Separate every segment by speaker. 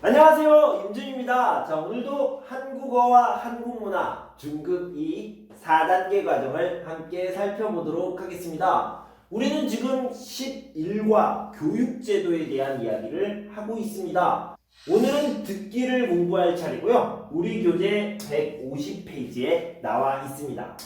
Speaker 1: 안녕하세요, 임준입니다. 자, 오늘도 한국어와 한국문화 중급 2 4단계 과정을 함께 살펴보도록 하겠습니다. 우리는 지금 11과 교육제도에 대한 이야기를 하고 있습니다. 오늘은 듣기를 공부할 차례고요. 우리 교재 150페이지에 나와 있습니다.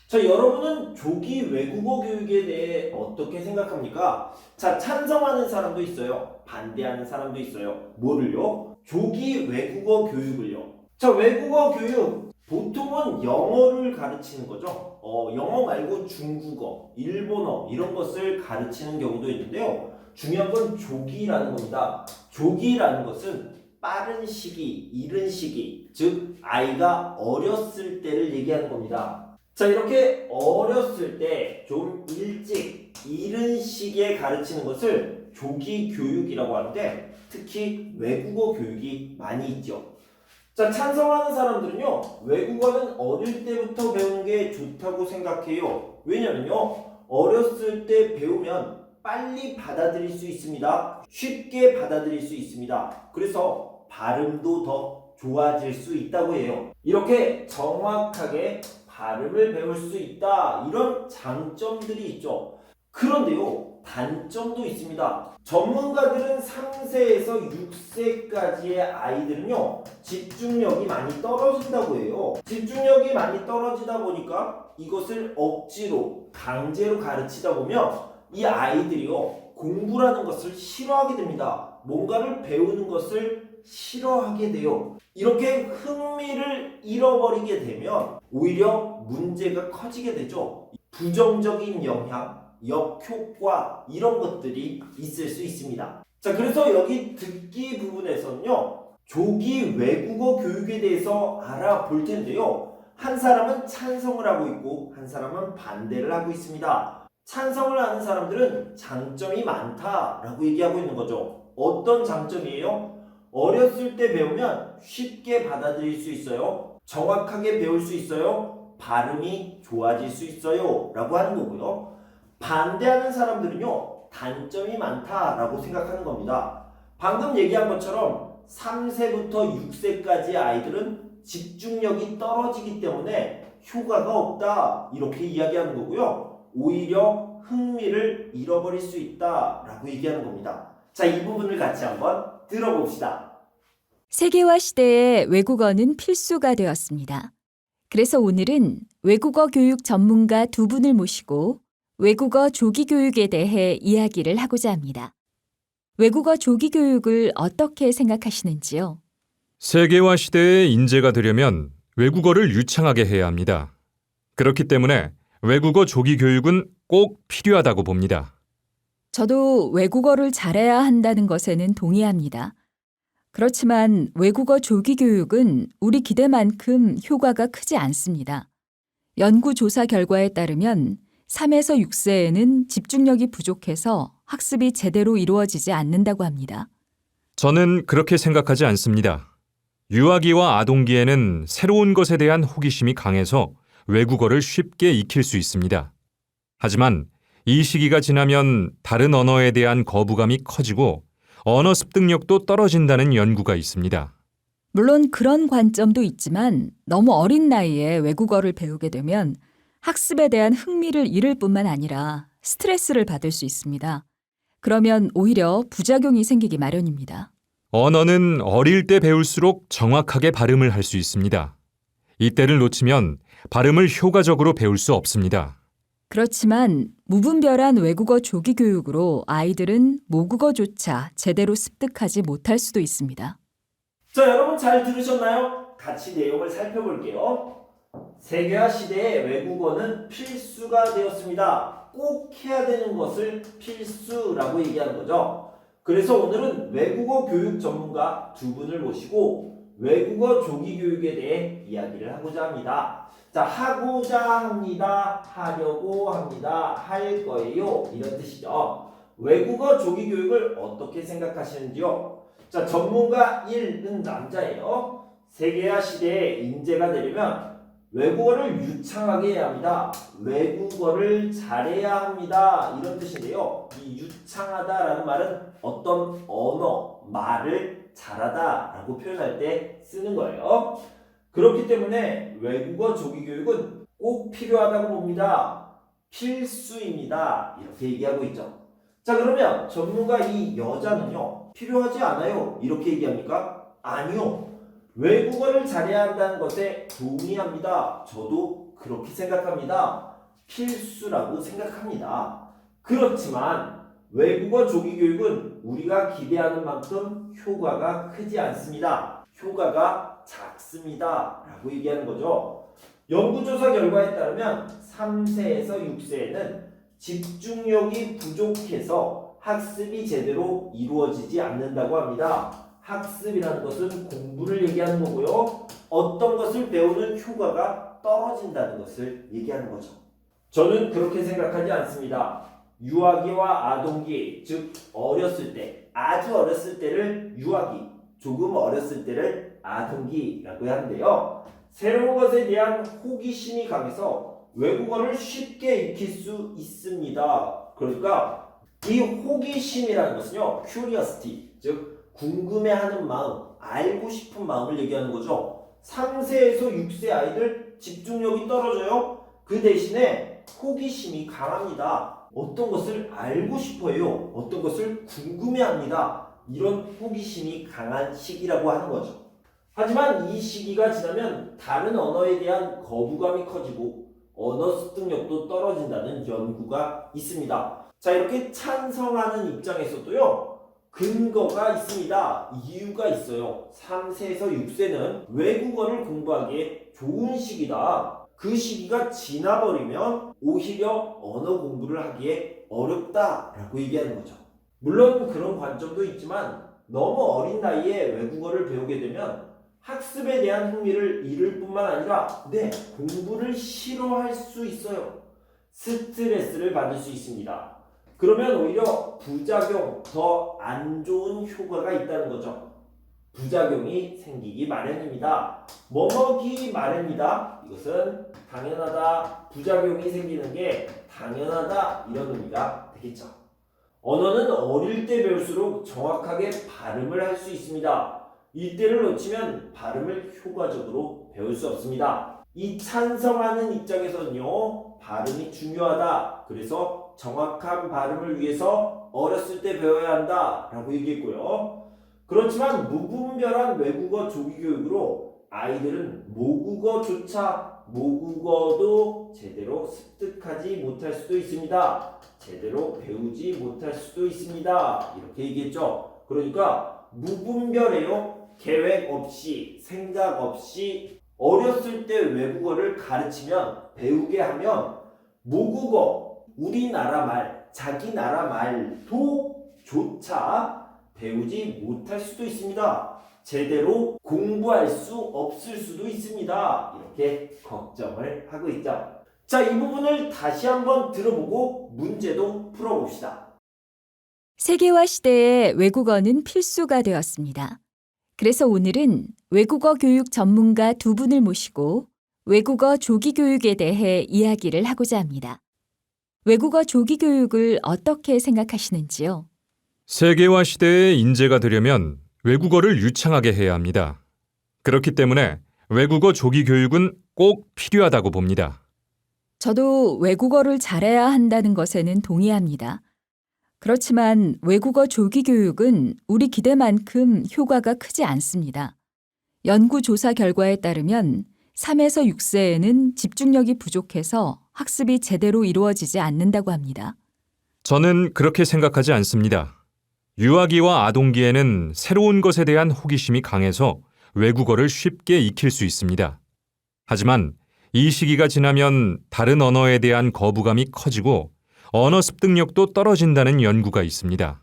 Speaker 1: 자, 여러분은 조기 외국어 교육에 대해 어떻게 생각합니까? 자, 찬성하는 사람도 있어요. 반대하는 사람도 있어요. 뭐를요? 조기 외국어 교육을요. 자, 외국어 교육 보통은 영어를 가르치는 거죠. 영어 말고 중국어, 일본어 이런 것을 가르치는 경우도 있는데요. 중요한 건 조기라는 겁니다. 조기라는 것은 빠른 시기, 이른 시기, 즉 아이가 어렸을 때를 얘기하는 겁니다. 자, 이렇게 어렸을 때 좀 일찍 이른 시기에 가르치는 것을 조기 교육이라고 하는데 특히 외국어 교육이 많이 있죠. 자, 찬성하는 사람들은요, 외국어는 어릴 때부터 배우는 게 좋다고 생각해요. 왜냐면요, 어렸을 때 배우면 빨리 받아들일 수 있습니다. 쉽게 받아들일 수 있습니다. 그래서 발음도 더 좋아질 수 있다고 해요. 이렇게 정확하게 발음을 배울 수 있다. 이런 장점들이 있죠. 그런데요, 단점도 있습니다. 전문가들은 3세에서 6세까지의 아이들은요, 집중력이 많이 떨어진다고 해요. 집중력이 많이 떨어지다 보니까 이것을 억지로, 강제로 가르치다 보면 이 아이들이요, 공부라는 것을 싫어하게 됩니다. 뭔가를 배우는 것을 싫어하게 돼요. 이렇게 흥미를 잃어버리게 되면 오히려 문제가 커지게 되죠. 부정적인 영향, 역효과 이런 것들이 있을 수 있습니다. 자, 그래서 여기 듣기 부분에서는요, 조기 외국어 교육에 대해서 알아볼 텐데요. 한 사람은 찬성을 하고 있고 한 사람은 반대를 하고 있습니다. 찬성을 하는 사람들은 장점이 많다라고 얘기하고 있는 거죠. 어떤 장점이에요? 어렸을 때 배우면 쉽게 받아들일 수 있어요. 정확하게 배울 수 있어요. 발음이 좋아질 수 있어요. 라고 하는 거고요. 반대하는 사람들은요, 단점이 많다라고 생각하는 겁니다. 방금 얘기한 것처럼 3세부터 6세까지의 아이들은 집중력이 떨어지기 때문에 효과가 없다. 이렇게 이야기하는 거고요. 오히려 흥미를 잃어버릴 수 있다라고 얘기하는 겁니다. 자, 이 부분을 같이 한번 들어봅시다.
Speaker 2: 세계화 시대에 외국어는 필수가 되었습니다. 그래서 오늘은 외국어 교육 전문가 두 분을 모시고 외국어 조기 교육에 대해 이야기를 하고자 합니다. 외국어 조기 교육을 어떻게 생각하시는지요?
Speaker 3: 세계화 시대의 인재가 되려면 외국어를 유창하게 해야 합니다. 그렇기 때문에 외국어 조기 교육은 꼭 필요하다고 봅니다.
Speaker 2: 저도 외국어를 잘해야 한다는 것에는 동의합니다. 그렇지만 외국어 조기 교육은 우리 기대만큼 효과가 크지 않습니다. 연구조사 결과에 따르면 3에서 6세에는 집중력이 부족해서 학습이 제대로 이루어지지 않는다고 합니다.
Speaker 3: 저는 그렇게 생각하지 않습니다. 유아기와 아동기에는 새로운 것에 대한 호기심이 강해서 외국어를 쉽게 익힐 수 있습니다. 하지만 이 시기가 지나면 다른 언어에 대한 거부감이 커지고 언어 습득력도 떨어진다는 연구가 있습니다.
Speaker 2: 물론 그런 관점도 있지만 너무 어린 나이에 외국어를 배우게 되면 학습에 대한 흥미를 잃을 뿐만 아니라 스트레스를 받을 수 있습니다. 그러면 오히려 부작용이 생기기 마련입니다.
Speaker 3: 언어는 어릴 때 배울수록 정확하게 발음을 할 수 있습니다. 이때를 놓치면 발음을 효과적으로 배울 수 없습니다.
Speaker 2: 그렇지만 무분별한 외국어 조기 교육으로 아이들은 모국어조차 제대로 습득하지 못할 수도 있습니다.
Speaker 1: 자, 여러분 잘 들으셨나요? 같이 내용을 살펴볼게요. 세계화 시대에 외국어는 필수가 되었습니다. 꼭 해야 되는 것을 필수라고 얘기하는 거죠. 그래서 오늘은 외국어 교육 전문가 두 분을 모시고 외국어 조기 교육에 대해 이야기를 하고자 합니다. 자, 하고자 합니다. 하려고 합니다. 할 거예요. 이런 뜻이죠. 외국어 조기 교육을 어떻게 생각하시는지요? 자, 전문가 1은 남자예요. 세계화 시대에 인재가 되려면 외국어를 유창하게 해야 합니다. 외국어를 잘해야 합니다. 이런 뜻인데요. 이 유창하다라는 말은 어떤 언어, 말을 잘하다라고 표현할 때 쓰는 거예요. 그렇기 때문에 외국어 조기 교육은 꼭 필요하다고 봅니다. 필수입니다. 이렇게 얘기하고 있죠. 자, 그러면 전문가 이 여자는요, 필요하지 않아요. 이렇게 얘기합니까? 아니요. 외국어를 잘해야 한다는 것에 동의합니다. 저도 그렇게 생각합니다. 필수라고 생각합니다. 그렇지만 외국어 조기 교육은 우리가 기대하는 만큼 효과가 크지 않습니다. 효과가 작습니다. 라고 얘기하는 거죠. 연구조사 결과에 따르면 3세에서 6세에는 집중력이 부족해서 학습이 제대로 이루어지지 않는다고 합니다. 학습이라는 것은 공부를 얘기하는 거고요. 어떤 것을 배우는 효과가 떨어진다는 것을 얘기하는 거죠. 저는 그렇게 생각하지 않습니다. 유아기와 아동기, 즉 어렸을 때, 아주 어렸을 때를 유아기, 조금 어렸을 때를 아동기라고 하는데요. 새로운 것에 대한 호기심이 강해서 외국어를 쉽게 익힐 수 있습니다. 그러니까 이 호기심이라는 것은요, curiosity, 즉 궁금해하는 마음, 알고 싶은 마음을 얘기하는 거죠. 3세에서 6세 아이들 집중력이 떨어져요. 그 대신에 호기심이 강합니다. 어떤 것을 알고 싶어요. 어떤 것을 궁금해합니다. 이런 호기심이 강한 시기라고 하는 거죠. 하지만 이 시기가 지나면 다른 언어에 대한 거부감이 커지고 언어 습득력도 떨어진다는 연구가 있습니다. 자, 이렇게 찬성하는 입장에서도요, 근거가 있습니다. 이유가 있어요. 3세에서 6세는 외국어를 공부하기에 좋은 시기다. 그 시기가 지나버리면 오히려 언어 공부를 하기에 어렵다라고 얘기하는 거죠. 물론 그런 관점도 있지만 너무 어린 나이에 외국어를 배우게 되면 학습에 대한 흥미를 잃을 뿐만 아니라 공부를 싫어할 수 있어요. 스트레스를 받을 수 있습니다. 그러면 오히려 부작용, 더 안 좋은 효과가 있다는 거죠. 부작용이 생기기 마련입니다. 뭐뭐기 마련이다. 이것은 당연하다. 부작용이 생기는 게 당연하다. 이런 의미가 되겠죠. 언어는 어릴 때 배울수록 정확하게 발음을 할 수 있습니다. 이때를 놓치면 발음을 효과적으로 배울 수 없습니다. 이 찬성하는 입장에서는요, 발음이 중요하다. 그래서 정확한 발음을 위해서 어렸을 때 배워야 한다 라고 얘기했고요. 그렇지만 무분별한 외국어 조기 교육으로 아이들은 모국어도 제대로 습득하지 못할 수도 있습니다. 제대로 배우지 못할 수도 있습니다. 이렇게 얘기했죠. 그러니까 무분별해요. 계획 없이, 생각 없이 어렸을 때 외국어를 가르치면, 배우게 하면 모국어, 우리나라 말, 자기 나라 말도 조차 배우지 못할 수도 있습니다. 제대로 공부할 수 없을 수도 있습니다. 이렇게 걱정을 하고 있죠. 자, 이 부분을 다시 한번 들어보고 문제도 풀어봅시다.
Speaker 2: 세계화 시대에 외국어는 필수가 되었습니다. 그래서 오늘은 외국어 교육 전문가 두 분을 모시고 외국어 조기 교육에 대해 이야기를 하고자 합니다. 외국어 조기 교육을 어떻게 생각하시는지요?
Speaker 3: 세계화 시대의 인재가 되려면 외국어를 유창하게 해야 합니다. 그렇기 때문에 외국어 조기 교육은 꼭 필요하다고 봅니다.
Speaker 2: 저도 외국어를 잘해야 한다는 것에는 동의합니다. 그렇지만 외국어 조기 교육은 우리 기대만큼 효과가 크지 않습니다. 연구조사 결과에 따르면 3에서 6세에는 집중력이 부족해서 학습이 제대로 이루어지지 않는다고 합니다.
Speaker 3: 저는 그렇게 생각하지 않습니다. 유아기와 아동기에는 새로운 것에 대한 호기심이 강해서 외국어를 쉽게 익힐 수 있습니다. 하지만 이 시기가 지나면 다른 언어에 대한 거부감이 커지고 언어 습득력도 떨어진다는 연구가 있습니다.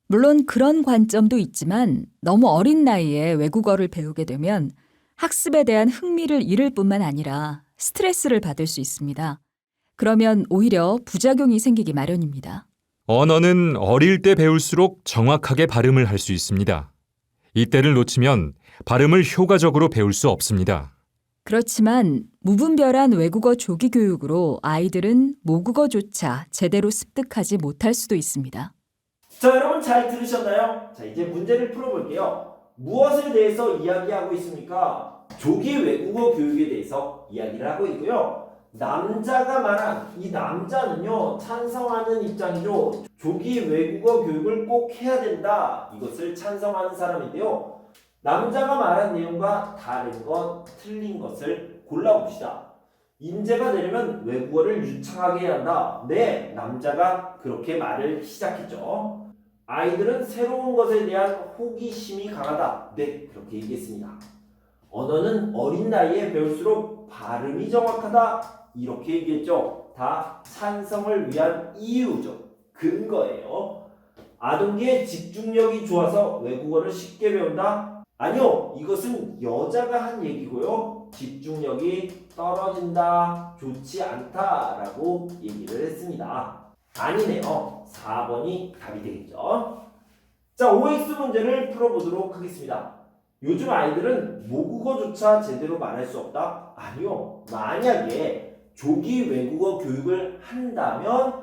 Speaker 2: 물론 그런 관점도 있지만 너무 어린 나이에 외국어를 배우게 되면 학습에 대한 흥미를 잃을 뿐만 아니라 스트레스를 받을 수 있습니다. 그러면 오히려 부작용이 생기기 마련입니다.
Speaker 3: 언어는 어릴 때 배울수록 정확하게 발음을 할 수 있습니다. 이때를 놓치면 발음을 효과적으로 배울 수 없습니다.
Speaker 2: 그렇지만 무분별한 외국어 조기 교육으로 아이들은 모국어조차 제대로 습득하지 못할 수도 있습니다.
Speaker 1: 자, 여러분 잘 들으셨나요? 자, 이제 문제를 풀어볼게요. 무엇에 대해서 이야기하고 있습니까? 조기 외국어 교육에 대해서 이야기를 하고 있고요. 남자가 말한 이 남자는요, 찬성하는 입장이죠. 조기 외국어 교육을 꼭 해야 된다. 이것을 찬성하는 사람인데요. 남자가 말한 내용과 다른 것, 틀린 것을 골라봅시다. 인재가 되려면 외국어를 유창하게 해야 한다. 네, 남자가 그렇게 말을 시작했죠. 아이들은 새로운 것에 대한 호기심이 강하다. 네, 그렇게 얘기했습니다. 언어는 어린 나이에 배울수록 발음이 정확하다. 이렇게 얘기했죠. 다 찬성을 위한 이유죠. 근거예요. 아동기의 집중력이 좋아서 외국어를 쉽게 배운다? 아니요, 이것은 여자가 한 얘기고요. 집중력이 떨어진다, 좋지 않다라고 얘기를 했습니다. 아니네요. 4번이 답이 되겠죠. 자, OX 문제를 풀어보도록 하겠습니다. 요즘 아이들은 모국어조차 제대로 말할 수 없다? 아니요. 만약에 조기 외국어 교육을 한다면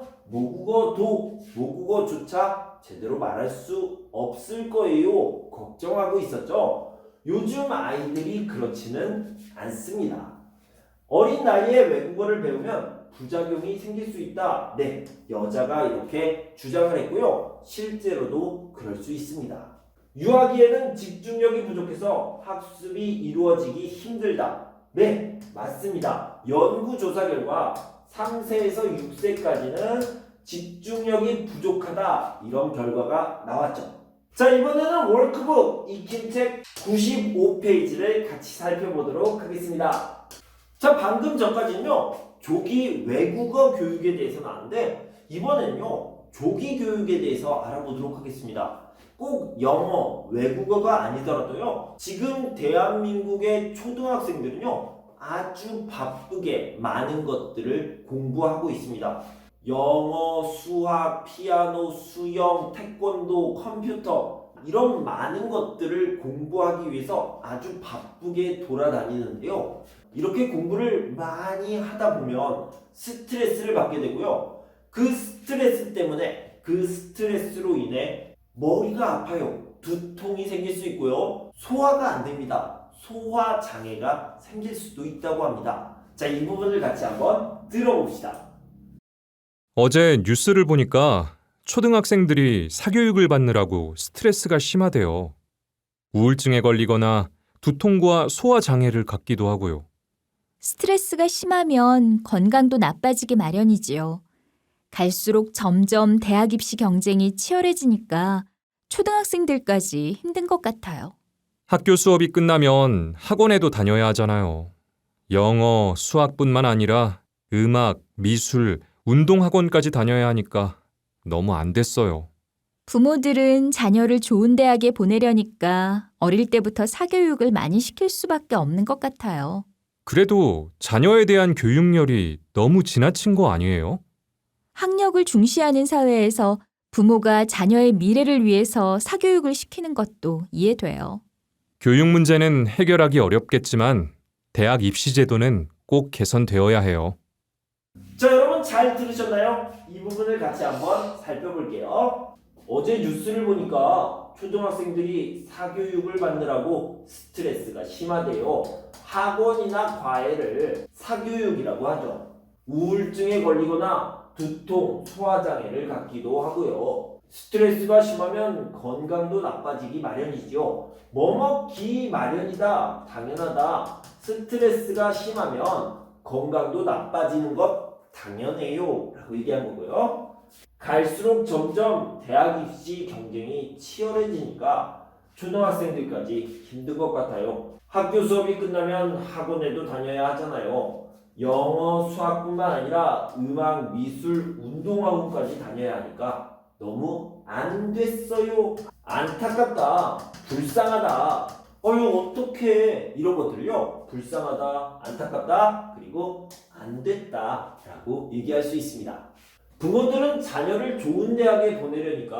Speaker 1: 모국어조차 제대로 말할 수 없을 거예요. 걱정하고 있었죠. 요즘 아이들이 그렇지는 않습니다. 어린 나이에 외국어를 배우면 부작용이 생길 수 있다. 네, 여자가 이렇게 주장을 했고요. 실제로도 그럴 수 있습니다. 유아기에는 집중력이 부족해서 학습이 이루어지기 힘들다. 네, 맞습니다. 연구조사 결과 3세에서 6세까지는 집중력이 부족하다. 이런 결과가 나왔죠. 자, 이번에는 워크북 익힌 책 95페이지를 같이 살펴보도록 하겠습니다. 자, 방금 전까지는요, 조기 외국어 교육에 대해서 나왔는데, 이번에는요, 조기 교육에 대해서 알아보도록 하겠습니다. 꼭 영어, 외국어가 아니더라도요, 지금 대한민국의 초등학생들은요, 아주 바쁘게 많은 것들을 공부하고 있습니다. 영어, 수학, 피아노, 수영, 태권도, 컴퓨터 이런 많은 것들을 공부하기 위해서 아주 바쁘게 돌아다니는데요. 이렇게 공부를 많이 하다 보면 스트레스를 받게 되고요. 그 스트레스로 인해 머리가 아파요. 두통이 생길 수 있고요. 소화가 안 됩니다. 소화 장애가 생길 수도 있다고 합니다. 자, 이 부분을 같이 한번 들어봅시다.
Speaker 3: 어제 뉴스를 보니까 초등학생들이 사교육을 받느라고 스트레스가 심하대요. 우울증에 걸리거나 두통과 소화 장애를 갖기도 하고요.
Speaker 2: 스트레스가 심하면 건강도 나빠지기 마련이지요. 갈수록 점점 대학 입시 경쟁이 치열해지니까 초등학생들까지 힘든 것 같아요.
Speaker 3: 학교 수업이 끝나면 학원에도 다녀야 하잖아요. 영어, 수학뿐만 아니라 음악, 미술, 운동학원까지 다녀야 하니까 너무 안 됐어요.
Speaker 2: 부모들은 자녀를 좋은 대학에 보내려니까 어릴 때부터 사교육을 많이 시킬 수밖에 없는 것 같아요.
Speaker 3: 그래도 자녀에 대한 교육열이 너무 지나친 거 아니에요?
Speaker 2: 학력을 중시하는 사회에서 부모가 자녀의 미래를 위해서 사교육을 시키는 것도 이해돼요.
Speaker 3: 교육 문제는 해결하기 어렵겠지만 대학 입시 제도는 꼭 개선되어야 해요.
Speaker 1: 자, 여러분 잘 들으셨나요? 이 부분을 같이 한번 살펴볼게요. 어제 뉴스를 보니까 초등학생들이 사교육을 받느라고 스트레스가 심하대요. 학원이나 과외를 사교육이라고 하죠. 우울증에 걸리거나 두통, 소화장애를 갖기도 하고요. 스트레스가 심하면 건강도 나빠지기 마련이지요. 뭐 먹기 마련이다. 당연하다. 스트레스가 심하면 건강도 나빠지는 것 당연해요. 라고 얘기한 거고요. 갈수록 점점 대학 입시 경쟁이 치열해지니까 초등학생들까지 힘든 것 같아요. 학교 수업이 끝나면 학원에도 다녀야 하잖아요. 영어, 수학뿐만 아니라 음악, 미술, 운동학원까지 다녀야 하니까 너무 안 됐어요. 안타깝다. 불쌍하다. 이거 어떡해. 이런 것들을요. 불쌍하다, 안타깝다, 그리고 안 됐다 라고 얘기할 수 있습니다. 부모들은 자녀를 좋은 대학에 보내려고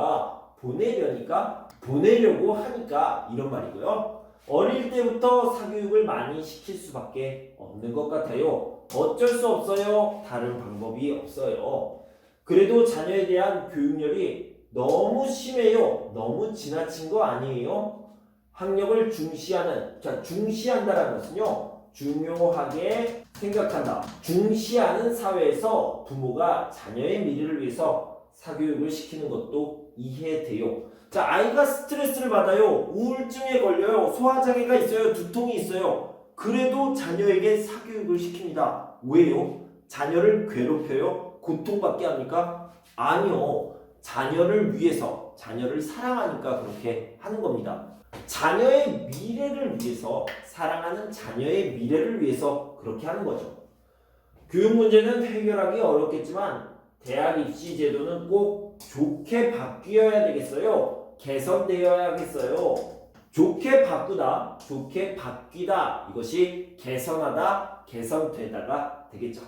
Speaker 1: 하니까 이런 말이고요. 어릴 때부터 사교육을 많이 시킬 수밖에 없는 것 같아요. 어쩔 수 없어요. 다른 방법이 없어요. 그래도 자녀에 대한 교육열이 너무 심해요. 너무 지나친 거 아니에요? 학력을 중시한다라는 것은요. 중요하게 생각한다. 중시하는 사회에서 부모가 자녀의 미래를 위해서 사교육을 시키는 것도 이해돼요. 자, 아이가 스트레스를 받아요. 우울증에 걸려요. 소화장애가 있어요. 두통이 있어요. 그래도 자녀에게 사교육을 시킵니다. 왜요? 자녀를 괴롭혀요? 고통받게 합니까? 아니요. 자녀를 위해서, 자녀를 사랑하니까 그렇게 하는 겁니다. 자녀의 미래를 위해서, 사랑하는 자녀의 미래를 위해서 그렇게 하는 거죠. 교육 문제는 해결하기 어렵겠지만 대학 입시 제도는 꼭 좋게 바뀌어야 되겠어요. 개선되어야겠어요. 좋게 바꾸다, 좋게 바뀌다, 이것이 개선하다, 개선되다가 되겠죠.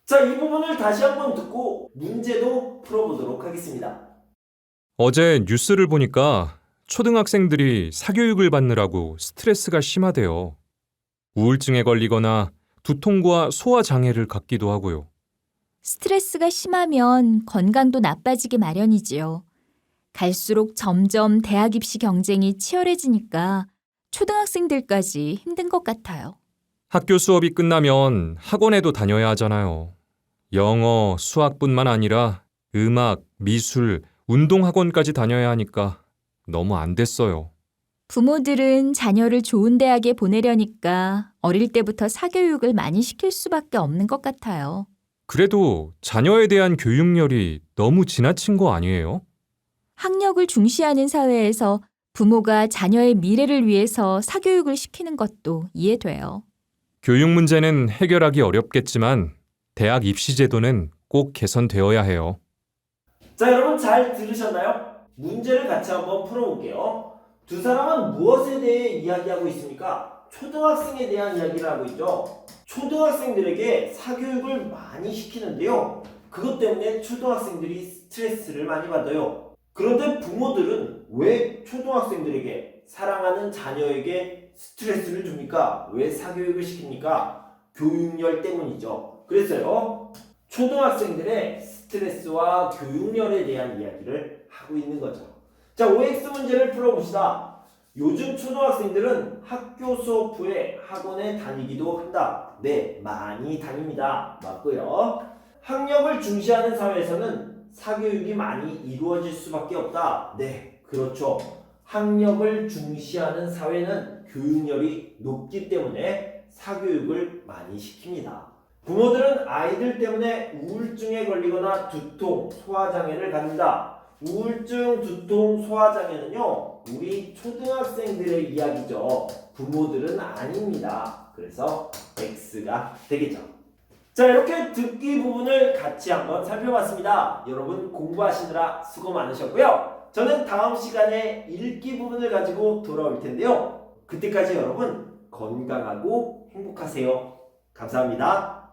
Speaker 1: 자, 이 부분을 다시 한번 듣고 문제도 풀어보도록 하겠습니다.
Speaker 3: 어제 뉴스를 보니까 초등학생들이 사교육을 받느라고 스트레스가 심하대요. 우울증에 걸리거나 두통과 소화 장애를 갖기도 하고요.
Speaker 2: 스트레스가 심하면 건강도 나빠지기 마련이지요. 갈수록 점점 대학 입시 경쟁이 치열해지니까 초등학생들까지 힘든 것 같아요.
Speaker 3: 학교 수업이 끝나면 학원에도 다녀야 하잖아요. 영어, 수학뿐만 아니라 음악, 미술, 운동학원까지 다녀야 하니까 너무 안 됐어요.
Speaker 2: 부모들은 자녀를 좋은 대학에 보내려니까 어릴 때부터 사교육을 많이 시킬 수밖에 없는 것 같아요.
Speaker 3: 그래도 자녀에 대한 교육열이 너무 지나친 거 아니에요?
Speaker 2: 학력을 중시하는 사회에서 부모가 자녀의 미래를 위해서 사교육을 시키는 것도 이해돼요.
Speaker 3: 교육 문제는 해결하기 어렵겠지만 대학 입시 제도는 꼭 개선되어야 해요.
Speaker 1: 자, 여러분 잘 들으셨나요? 문제를 같이 한번 풀어볼게요. 두 사람은 무엇에 대해 이야기하고 있습니까? 초등학생에 대한 이야기를 하고 있죠. 초등학생들에게 사교육을 많이 시키는데요. 그것 때문에 초등학생들이 스트레스를 많이 받아요. 그런데 부모들은 왜 초등학생들에게, 사랑하는 자녀에게 스트레스를 줍니까? 왜 사교육을 시킵니까? 교육열 때문이죠. 그래서요, 초등학생들의 스트레스와 교육열에 대한 이야기를 하고 있는 거죠. 자, OX 문제를 풀어봅시다. 요즘 초등학생들은 학교 수업 후에 학원에 다니기도 한다. 네, 많이 다닙니다. 맞고요. 학력을 중시하는 사회에서는 사교육이 많이 이루어질 수밖에 없다. 네, 그렇죠. 학력을 중시하는 사회는 교육열이 높기 때문에 사교육을 많이 시킵니다. 부모들은 아이들 때문에 우울증에 걸리거나 두통, 소화장애를 갖는다. 우울증, 두통, 소화장애는요, 우리 초등학생들의 이야기죠. 부모들은 아닙니다. 그래서 X가 되겠죠. 자, 이렇게 듣기 부분을 같이 한번 살펴봤습니다. 여러분 공부하시느라 수고 많으셨고요. 저는 다음 시간에 읽기 부분을 가지고 돌아올 텐데요. 그때까지 여러분 건강하고 행복하세요. 감사합니다.